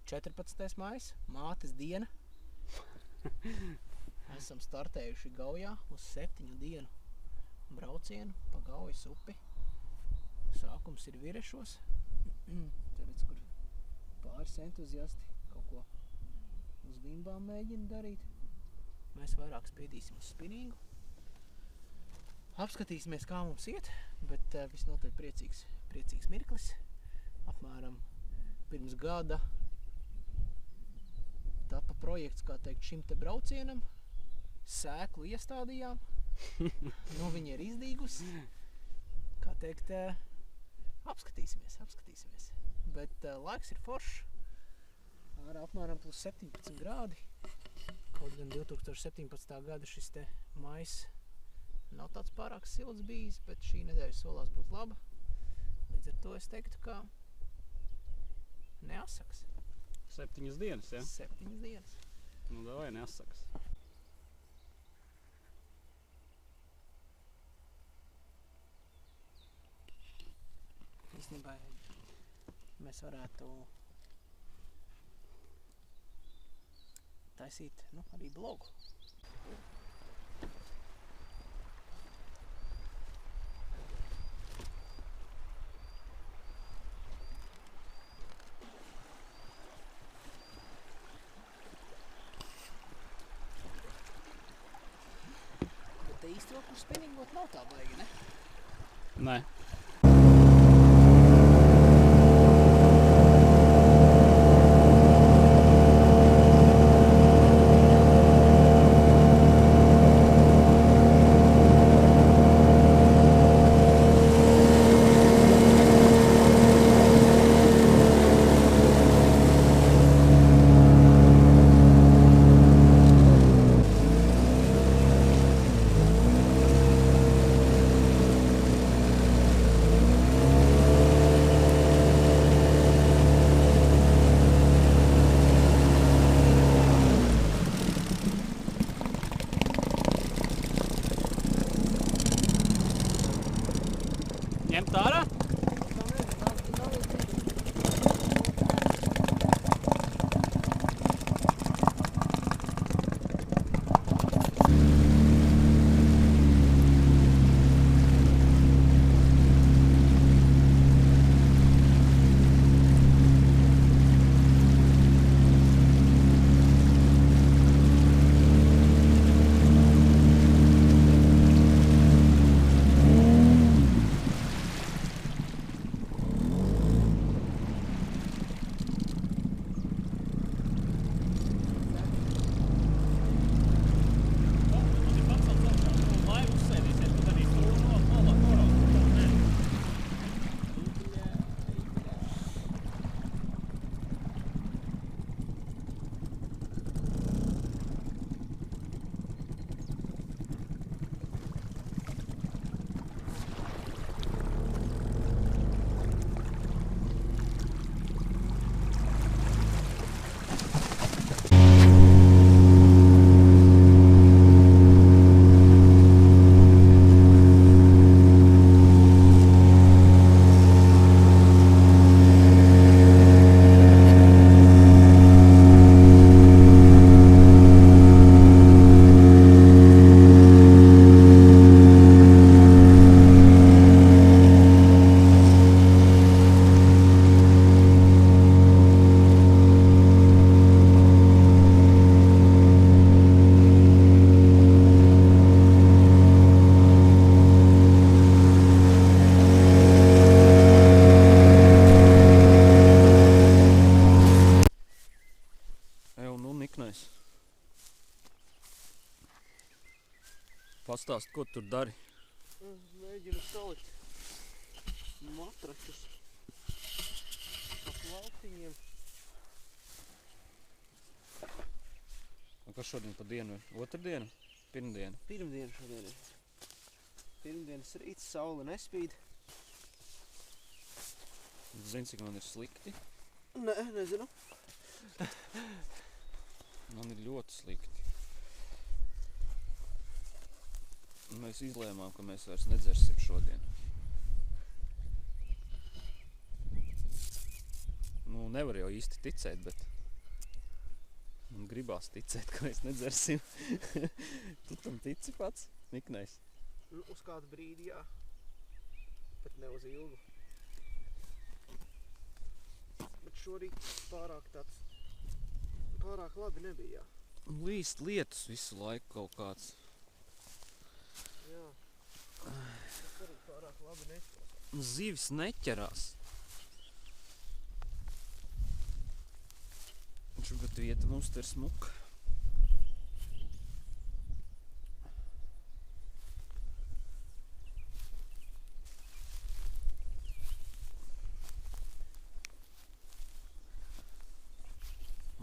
14. maijs, mātes diena. Esam startējuši Gaujā uz 7 dienu braucienu pa Gaujas upi. Sākums ir Virešos. Tāpēc, kur pāris entuziasti kaut ko uz vimbām mēģina darīt. Mēs vairāk spiedīsim uz spinningu. Apskatīsimies, kā mums iet, bet visnotaļ priecīgs mirklis. Apmēram pirms gada tapa projekts, kā teikt, šim te braucienam. Sēklu iestādījām. Nu, viņa ir izdīgusi. Kā teikt, apskatīsimies. Bet laiks ir foršs. Ar apmēram plus 17 grādi. Kaut gan 2017. gada šis te mais nav tāds pārāk silts bijis, bet šī nedēļa solās būt laba. Līdz ar to es teiktu, ka neasaks. 7 dienas, ja? 7 dienas. Nu, davai, neasaks. Īstenībā mēs varētu taisīt, arī blogu. Bet te īsti vēl kur spinningot nav tā baigi, ne? Nē. Ņemt ārā? Pastāst, ko tu tur dari? Mēģinu salikt matračus ap lautiņiem. Un kas šodien pa dienu ir? Otrdiena? Pirmdiena? Pirmdiena šodien ir. Pirmdienas rīts, saule nespīd. Zini, cik man ir slikti? Nē, nezinu. Man ir ļoti slikti. Mēs izlēmām, ka mēs vairs nedzersim šodien. Nu, nevar jau īsti ticēt, bet Man gribās ticēt, ka mēs nedzersim. Tu tam tici pats, Niknais? Uz kādu brīdi, jā. Bet ne uz ilgu. Bet šorīt pārāk labi nebija, jā. Līst lietus visu laiku kaut kāds. Jā. Tas arī pārāk labi neizklausās. Zivis neķerās. Bet vieta mums te ir smuka.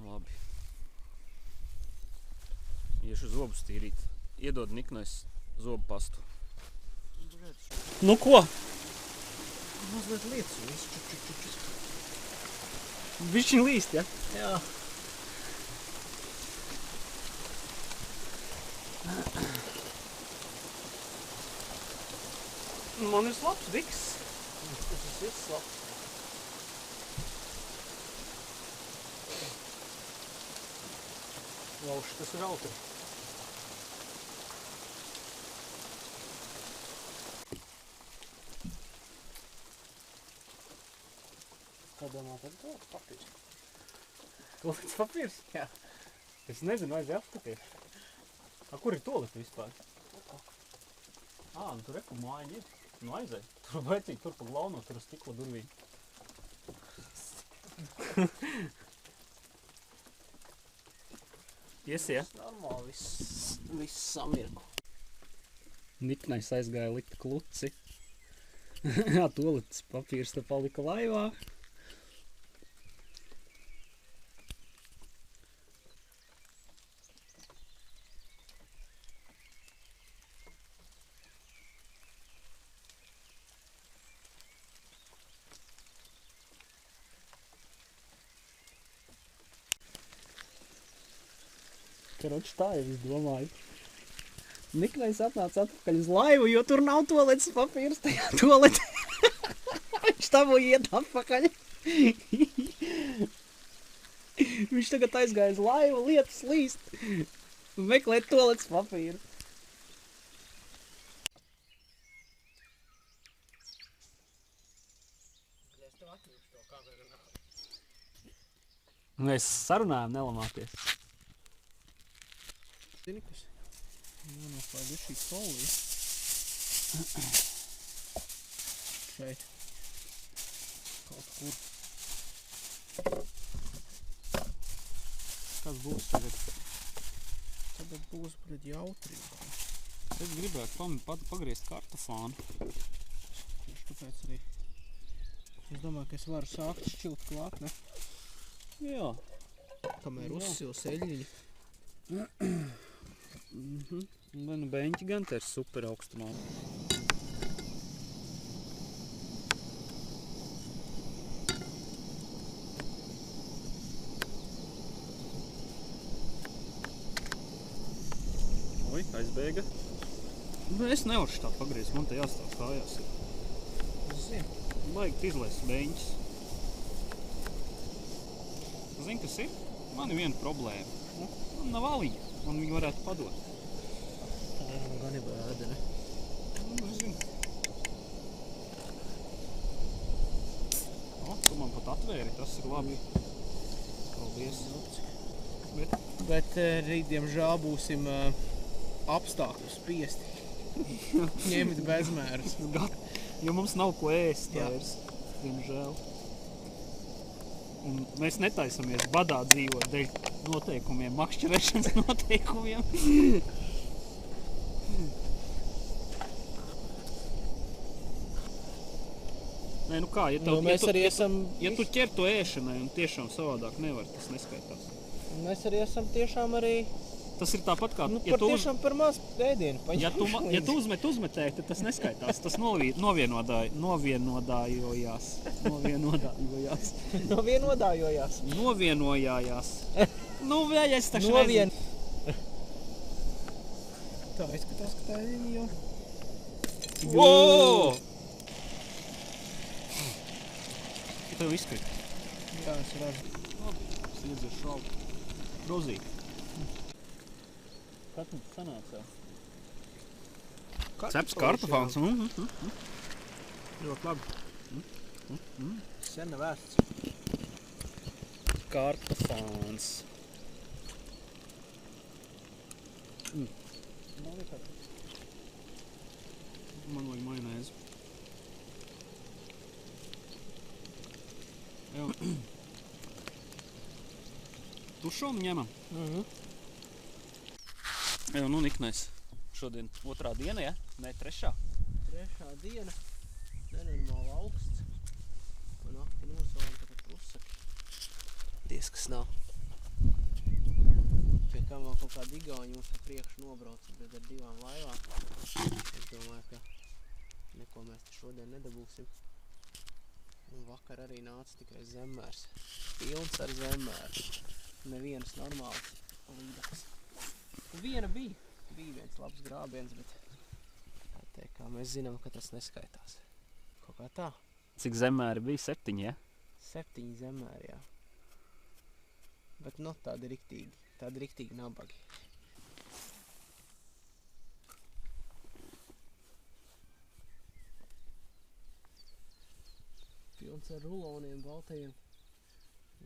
Labi. Iešu zobus tīrīt. Iedod Niknais zobu pastu. Nu ko? Mazliet lietas visu. Bišķiņ līst, ja? Jā. Man ir slapts diks. Tas ir slapts. Lauši, tas ir autri. Kā domā, tad toalets papīrs? Toalets papīrs? Jā. Es nezinu, vajadzēja apskatīt. Kur ir toaleti vispār? Nu tur reku mājiņa ir. Nu aizēj. Tur vajadzīgi tur pa glauno, tur uz stikla durvīm. Iesi, ja? Normāli, viss samirku. Niknais aizgāja likt kluci. Toaletes papīrs te palika laivā. Karoči tā jau es domāju. Niknais atnāca atpakaļ uz laivu, jo tur nav toaletes papīrs tajā toaletē. Viņš tam iet atpakaļ. Viņš tagad aizgāja uz laivu, lietas līst un meklēt toaletes papīru. Mēs sarunājam nelamāties. Zini, kas? Jānoslēd ir šī folija. Šeit. Kaut kur. Kas būs tagad? Tagad būs, bet jautrībā. Es gribētu pagriezt kartofānu. Tieši tāpēc arī. Es domāju, ka es varu sākt šķilt klāt, ne? Jā. Kamēr uzsils eļļiņi. Gan beņķi, gan te ir super augstumā. Oi, aizbēga. Es nevaru šitā pagriezt, man te jāstāv kājās. Zinu. Baigt izlaist beņķis. Zini, kas ir? Man ir viena problēma. Man nav aliņa. Man viņu varētu padot. Tā man gan ir bēda, ne? Nezinu. Tu man pat atvēri, tas ir labi. Paldies. Bet rīt, diemžēl, būsim apstākļu spiesti. Ņemt bezmērus. Jo mums nav ko ēst vairs, diemžēl. Un mēs netaisamies badā dzīvot dēļ noteikumiem, makšķerēšanas noteikumiem. Nē, nu kā, ja tu ķer to ēšanai un tiešām savādāk nevar, tas neskaitās. Mēs arī esam tiešām arī... Tas ir tāpat kā... tiešām par maz ēdienu paņemšu. Ja tu uzmetēji, tad tas neskaitās. Tas novienodājojās. Novienojājās. Nu, vēl es taču nezinu. Tā izskatās, ka tā ir jau... Wow! Tev izkrīt. Jā, es redzu. Es iedzēšu šaubu. Rozīt. Kas mums sanāca? Ceps kartofāns. Ļoti labi. Sena vēsts. Kartofāns. Man vajag majonēzi. Tušonu ņemam. Nu, niknais. Šodien 2. diena, ja? Ne, 3. 3. diena. Nenormāli augsts. Pa nakti nosalam tagad pusaki. Diez, kas nav. Pie kā vēl kaut kādi igauņi mums pa priekšu nobrauc, bet ar 2 laivām. Es domāju, ka neko mēs te šodien nedabūsim. Un vakar arī nāca tikai zemmērs. Pilns ar zemmēru. Nevienas normāls līdaks. Viena bija. Bija viens labs grābiens, bet tā teikt, kā mēs zinām, ka tas neskaitās. Kaut kā tā. Cik zemmēri bija? 7, ja? 7 zemmēri, jā. Bet nu, tādi riktīgi nabagi. Pilns ar ruloniem baltajiem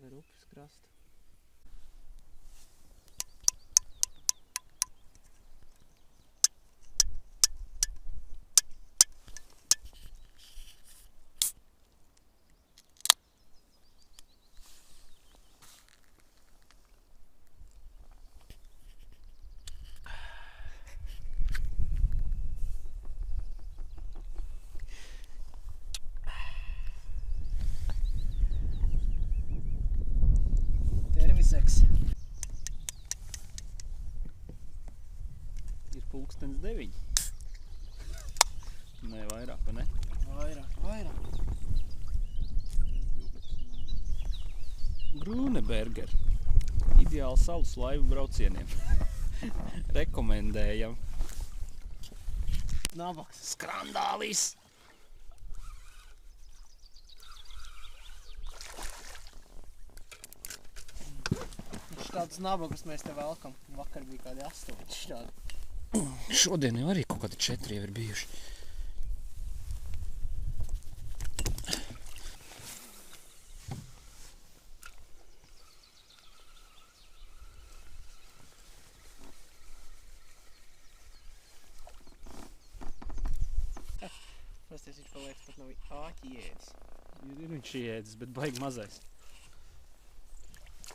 ar upes krastu. Terviseks. Ir 9:00. Nē, vairāk, vai ne? Vairāk. Grūneberger. Ideāli saules laivu braucieniem. Rekomendējam. Nabaks. Skrandālis! Šādus nabagus mēs te velkam. Vakar bija kādi 8 šādi. Šodien jau arī kaut kādi 4 jau ir bijuši. Pasties, viņš paliekas pat nav āķi ēdis. Ir viņš ieēdis, bet baigi mazais.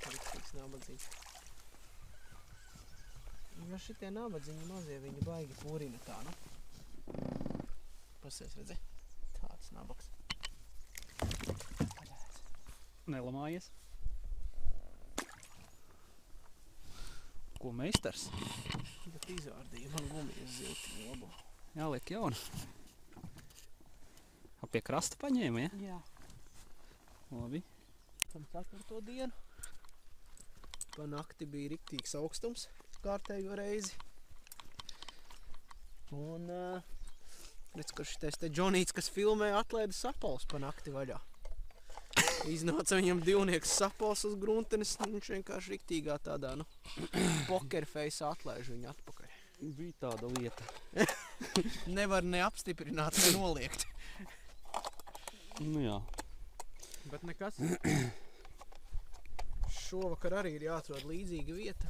Riktīgs nabadzīgs. Ja šitie nabadzīņi mazie, viņi baigi pūrina tā, nu. Pasties, redzi? Tāds nabaks. Nelamājies. Ko meistars? Bet izvārdīja man gumijas ziltiņu labo. Jāliek jauna. Pie krasta paņēma, ja? Jā. Labi. Tam 4. dienu. Pa nakti bija riktīgs augstums kārtējo reizi. Un, redz, ka šitais te Džonīts, kas filmē, atlaida sapals pa nakti vaļā. Iznāca viņam divnieks sapals uz gruntenes, viņš vienkārši riktīgā tādā, nu, pokerface atlaiž viņu atpakaļ. Bija tāda lieta. Nevar ne apstiprināt, ne noliegt. Nu jā. Bet nekas. Šovakar arī ir jāatrod līdzīga vieta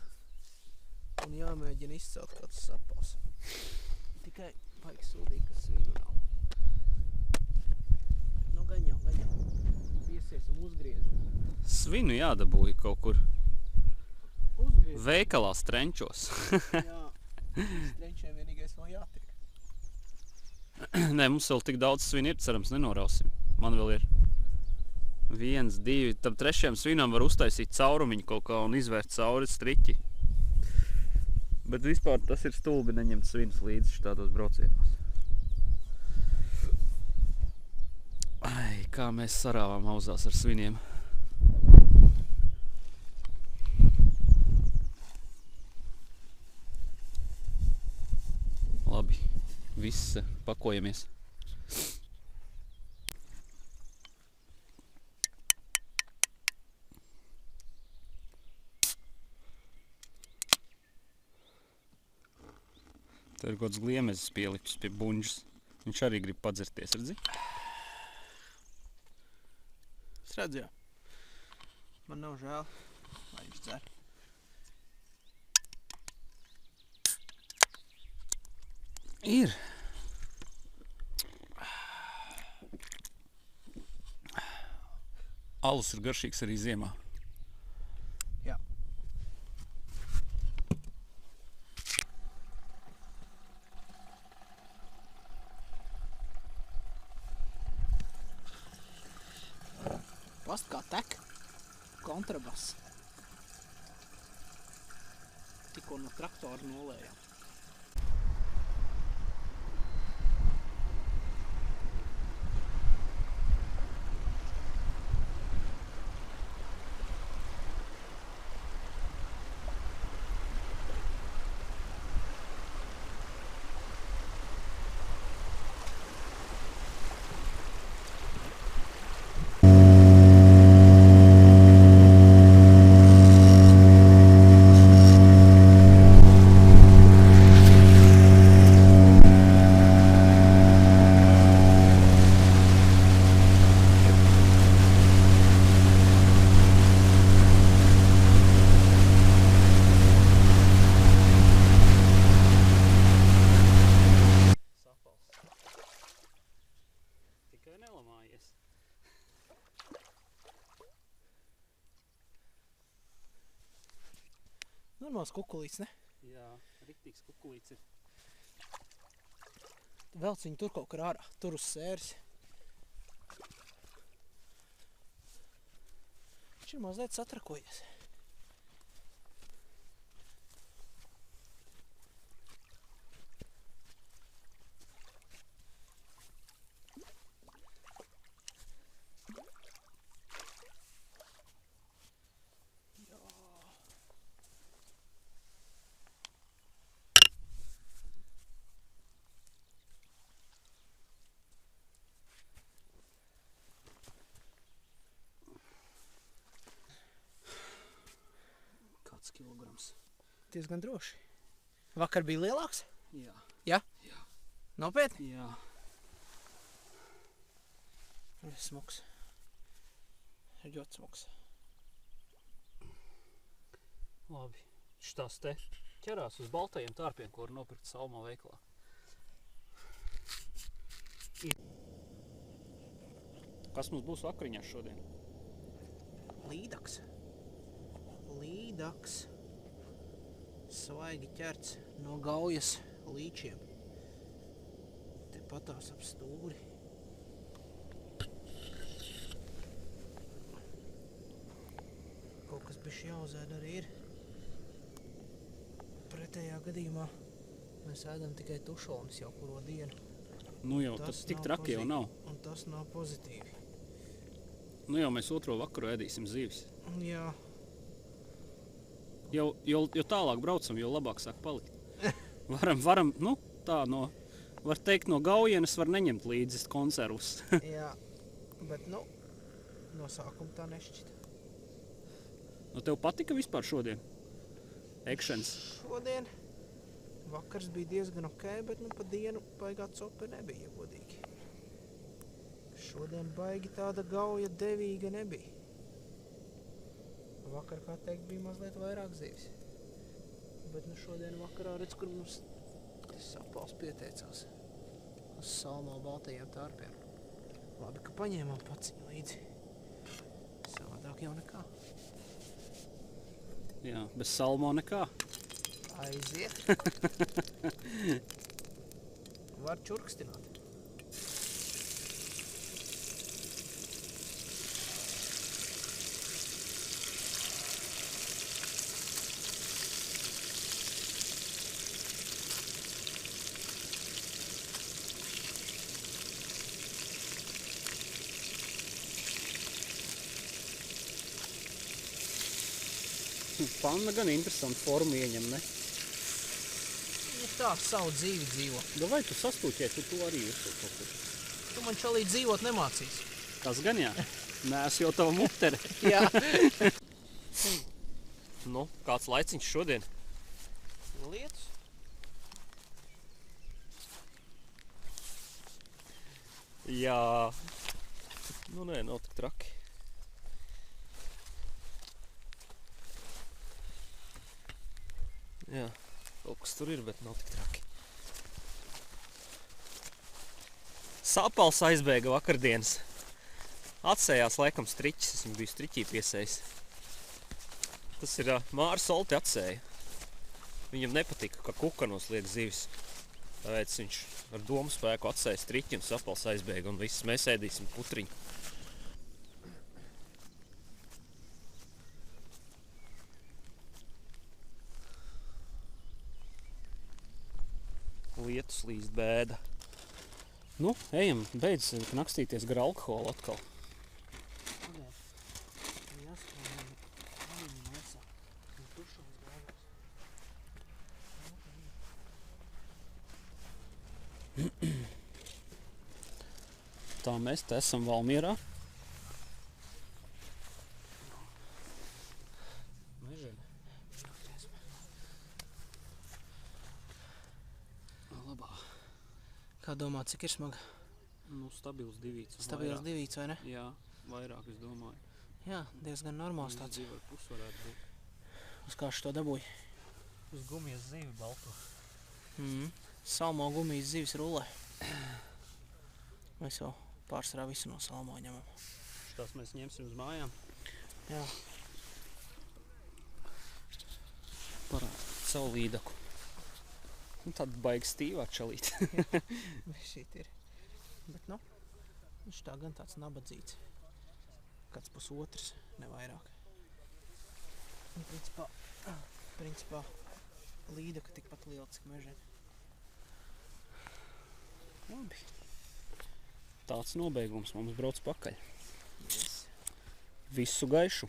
un jāmēģina izcelt kāds sapals. Tikai baigi sūdīgi, ka svinu nav. Nu, gan jau. Piesies un uzgriezt. Svinu jādabūja kaut kur. Uzgriezt. Veikalā Strenčos. Jā. Strenčiem vienīgais vēl jātiek. Nē, mums vēl tik daudz svinu ir, cerams, nenorausim. Man vēl ir 1, 2, tam 3. svinam var uztaisīt caurumiņu kaut kā un izvērt cauri striķi. Bet vispār tas ir stulbi neņemt svinus līdzi šitādos braucienos. Ai, kā mēs sarāvām auzās ar sviniem. Labi, viss pakojamies. Te ir kaut kāds gliemezis pielips pie buņģas. Viņš arī grib padzerties, redzi? Es redzu, jā. Man nav žēl, lai viņš dzer. Ir. Alus ir garšīgs arī ziemā. Jā. Past kā tek. Kontrabass. Tikko no traktora nolējām. Normāls kukulīts, ne? Jā, riktīgs kukulīts ir. Velc viņu tur kaut kur ārā, tur uz sēras. Viņš ir mazliet satrakojies. Kilograms. Diezgan droši. Vakar bija lielāks? Jā. Jā? Jā. Nopietni? Jā. Smuks. Ir ļoti smuks. Labi. Šitās te ķerās uz baltajiem tārpiem, ko var nopirkt Salmo veiklā. Kas mums būs vakariņās šodien? Līdaks. Līdaks. Svaigi ķerts no Gaujas līčiem. Te patās ap stūri. Kaut kas bišķi jāuzēd arī ir. Pretējā gadījumā mēs ēdam tikai tušonis jau kuro dienu. Nu jau, tas tik traki jau nav. Un tas nav pozitīvi. Nu jau mēs otro vakaru ēdīsim zīves. Jā. Jo tālāk braucam, jo labāk sāk palikt. Varam, nu, tā var teikt, no Gaujienes var neņemt līdzi konservus. Jā, bet, nu, no sākuma tā nešķita. Nu, tev patika vispār šodien? Ekšens? Šodien vakars bija diezgan ok, bet, nu, pa dienu baigā cope nebija, ja godīgi. Šodien baigi tāda Gauja devīga nebija. Vakar, kā teikt, bija mazliet vairāk zīves. Bet nu šodien vakarā redz, kur mums sapals pieteicās uz Salmo baltajiem tārpiem. Labi, ka paņēmām paciņu līdzi. Savādāk jau nekā. Jā, bez Salmo nekā. Aiziet. Var čurkstināt. Panna gan interesanti formu ieņem, ne? Ja tā savu dzīvi dzīvo. Vai tu sastūķē, tu arī esi kaut kur? Tu man šalī dzīvot nemācīs. Tas gan jā. Nē, es jau tava mutere. Jā. Nu, kāds laiciņš šodien? Lietus. Jā. Nu nē, nav tik traki. Jā, kaut kas tur ir, bet nav tik traki. Sapals aizbēga vakardienas. Atsējās laikam striķis, es viņu biju striķī piesējis. Tas ir Māris Olti atsēja. Viņam nepatika, ka kukanos liek zivis. Tāpēc viņš ar domu spēku atsēja striķi un sapals aizbēga un viss mēs ēdīsim putriņu. Lietus līst bēda. Nu, ejam, beidz knakstīties gar alkoholu atkal. Tā mēs te esam Valmierā. Labā. Kā domā, cik ir smaga? Nu, stabils divīts. Stabils divīts, vai ne? Jā, vairāk es domāju. Jā, diezgan normāls tāds. 2,5 varētu būt. Uz kā šo dabūji? Uz gumijas zivi balto. Salmo gumijas zivis rullē. Mēs jau pārsvarā visu no salmo ņemam. Šitās mēs ņemsim uz mājām. Jā. Parād savu līdaku. Nu, tāda baigi stīvā čalīt. Šeit ir. Bet, nu, viņš tā gan tāds nabadzīts. Kāds pusotrs, ne vairāk. Un, principā līdaka tikpat liela, cik meženi. Labi. Tāds nobeigums mums brauc pakaļ. Yes. Visu gaišu!